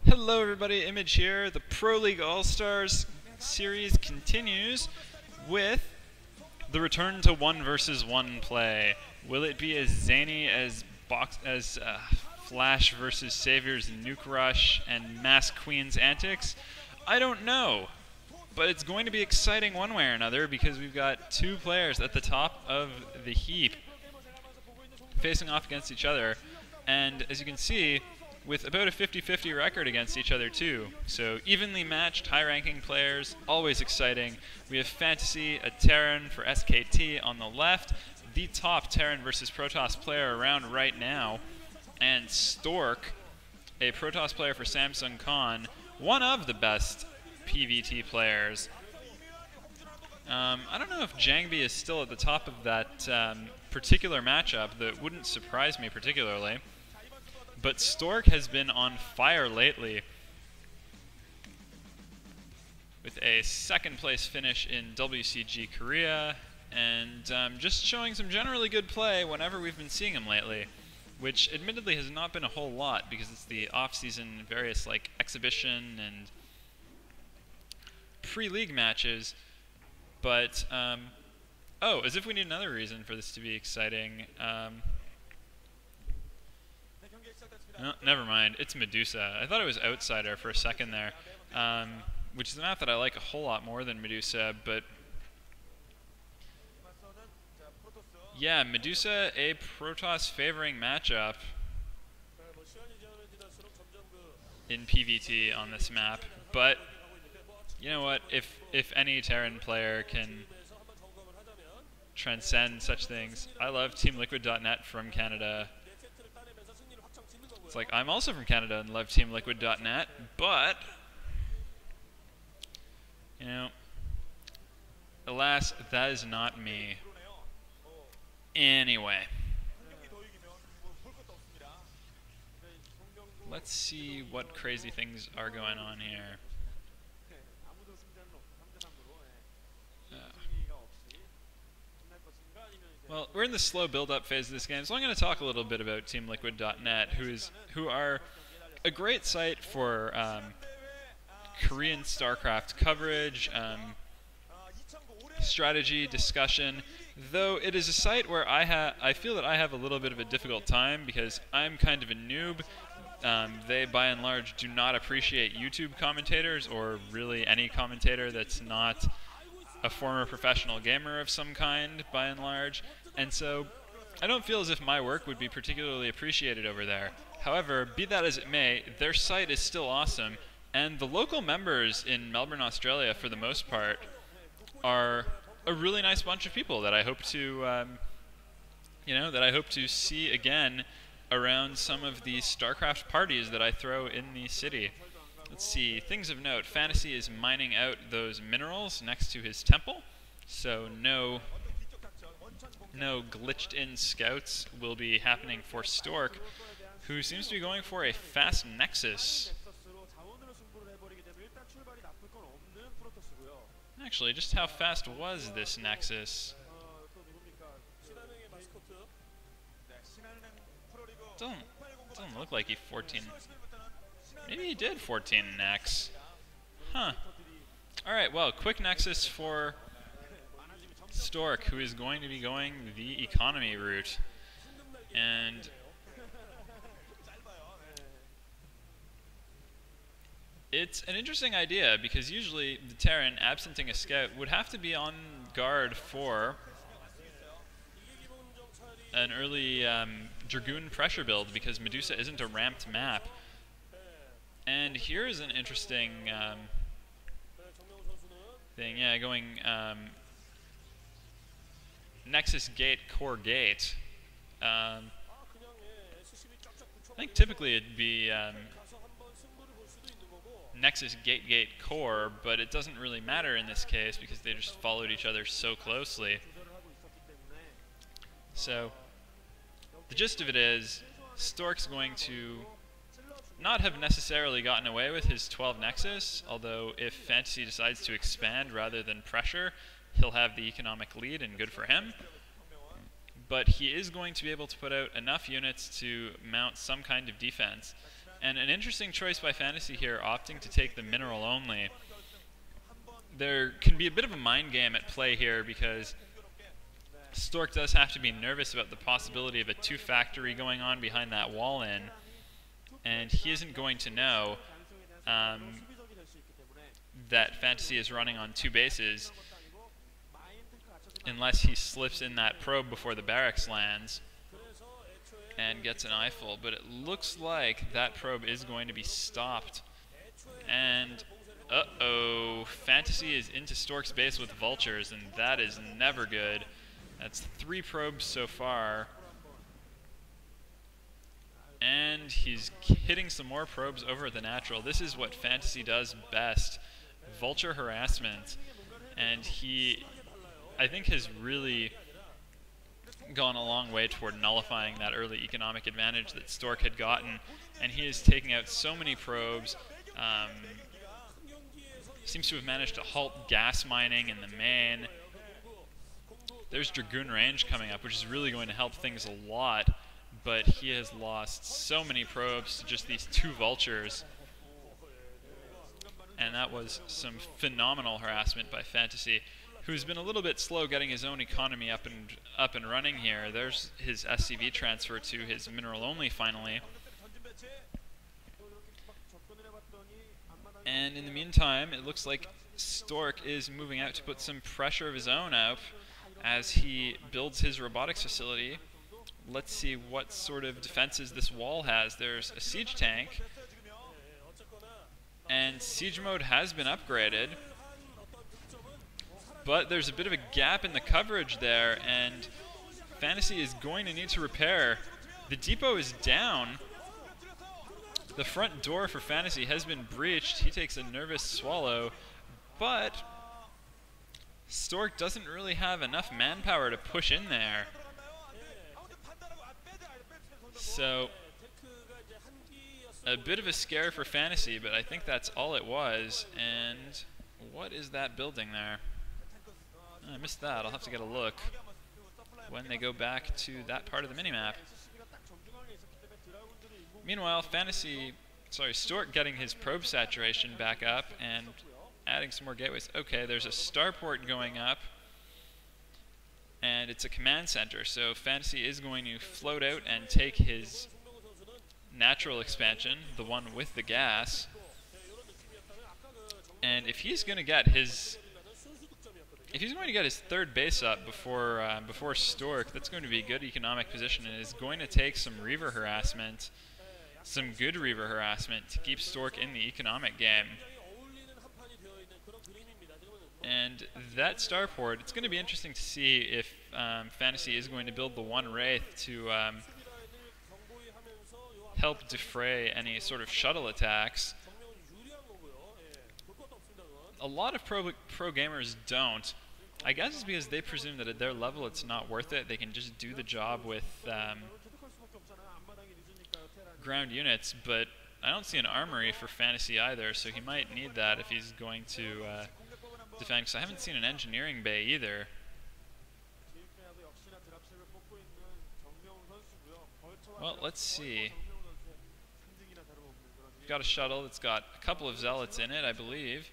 Hello everybody, Image here. The Proleague Allstars series continues with the return to 1 versus 1 play. Will it be as zany as Flash versus Savior's Nuke Rush and Mask Queen's antics? I don't know, but it's going to be exciting one way or another because we've got two players at the top of the heap facing off against each other, and as you can see, with about a 50-50 record against each other too. So evenly matched, high-ranking players, always exciting. We have Fantasy, a Terran for SKT on the left, the top Terran versus Protoss player around right now, and Stork, a Protoss player for Samsung Con, one of the best PvT players. I don't know if Jangbi is still at the top of that particular matchup. That wouldn't surprise me particularly. But Stork has been on fire lately with a second place finish in WCG Korea and just showing some generally good play whenever we've been seeing him lately, which admittedly has not been a whole lot because it's the off-season various like exhibition and pre-league matches. But, oh, as if we need another reason for this to be exciting. No, never mind. It's Medusa. I thought it was Outsider for a second there, which is a map that I like a whole lot more than Medusa, but yeah, Medusa, a Protoss favoring matchup in PvT on this map, but you know what? If any Terran player can transcend such things, I love TeamLiquid.net from Canada. It's like, I'm also from Canada and love TeamLiquid.net, but, you know, alas, that is not me. Anyway. Let's see what crazy things are going on here. Well, we're in the slow build-up phase of this game, so I'm going to talk a little bit about TeamLiquid.net, who are a great site for Korean StarCraft coverage, strategy, discussion, though it is a site where I feel that I have a little bit of a difficult time because I'm kind of a noob. They, by and large, do not appreciate YouTube commentators or really any commentator that's not a former professional gamer of some kind, by and large, and so I don't feel as if my work would be particularly appreciated over there. However, be that as it may, their site is still awesome, and the local members in Melbourne, Australia, for the most part, are a really nice bunch of people that I hope to, see again around some of the StarCraft parties that I throw in the city. Let's see, things of note. Fantasy is mining out those minerals next to his temple, so no glitched in scouts will be happening for Stork, who seems to be going for a fast Nexus. Actually, just how fast was this Nexus? Doesn't look like he 14. Maybe he did 14 Nex. Huh. Alright, well, quick Nexus for Stork, who is going to be going the economy route. And it's an interesting idea, because usually the Terran, absenting a scout, would have to be on guard for an early Dragoon pressure build, because Medusa isn't a ramped map. And here is an interesting thing. Yeah, going Nexus Gate, Core Gate. I think typically it'd be Nexus Gate, Gate, Core, but it doesn't really matter in this case because they just followed each other so closely. So, the gist of it is, Stork's going to not have necessarily gotten away with his 12 Nexus, although if Fantasy decides to expand rather than pressure, he'll have the economic lead and good for him. But he is going to be able to put out enough units to mount some kind of defense. And an interesting choice by Fantasy here, opting to take the mineral only. There can be a bit of a mind game at play here because Stork does have to be nervous about the possibility of a 2-factory going on behind that wall in, and he isn't going to know that Fantasy is running on 2 bases unless he slips in that probe before the barracks lands and gets an eyeful. But it looks like that probe is going to be stopped. And uh-oh, Fantasy is into Stork's base with vultures, and that is never good. That's 3 probes so far. And he's hitting some more probes over at the natural. This is what Fantasy does best, vulture harassment. And he, I think, has really gone a long way toward nullifying that early economic advantage that Stork had gotten. And he is taking out so many probes. Seems to have managed to halt gas mining in the main. There's Dragoon range coming up, which is really going to help things a lot. But he has lost so many probes to just these 2 vultures. And that was some phenomenal harassment by Fantasy, who's been a little bit slow getting his own economy up and running here. There's his SCV transfer to his mineral only finally. And in the meantime, it looks like Stork is moving out to put some pressure of his own up as he builds his robotics facility. Let's see what sort of defenses this wall has. There's a siege tank, and siege mode has been upgraded, but there's a bit of a gap in the coverage there, and Fantasy is going to need to repair. The depot is down. The front door for Fantasy has been breached. He takes a nervous swallow, but Stork doesn't really have enough manpower to push in there. So, a bit of a scare for Fantasy, but I think that's all it was. And what is that building there? Oh, I missed that. I'll have to get a look when they go back to that part of the minimap. Meanwhile, Stork getting his probe saturation back up and adding some more gateways. Okay, there's a starport going up, and it's a command center, so Fantasy is going to float out and take his natural expansion, the one with the gas. And if he's going to get his third base up before Stork, that's going to be a good economic position, and is going to take some Reaver harassment, some good Reaver harassment to keep Stork in the economic game. And that starport, it's going to be interesting to see if Fantasy is going to build the one Wraith to help defray any sort of shuttle attacks. A lot of pro gamers don't. I guess it's because they presume that at their level it's not worth it. They can just do the job with ground units, but I don't see an armory for Fantasy either, so he might need that if he's going to defend, because I haven't seen an engineering bay either. Well, let's see. We've got a shuttle that's got a couple of zealots in it, I believe.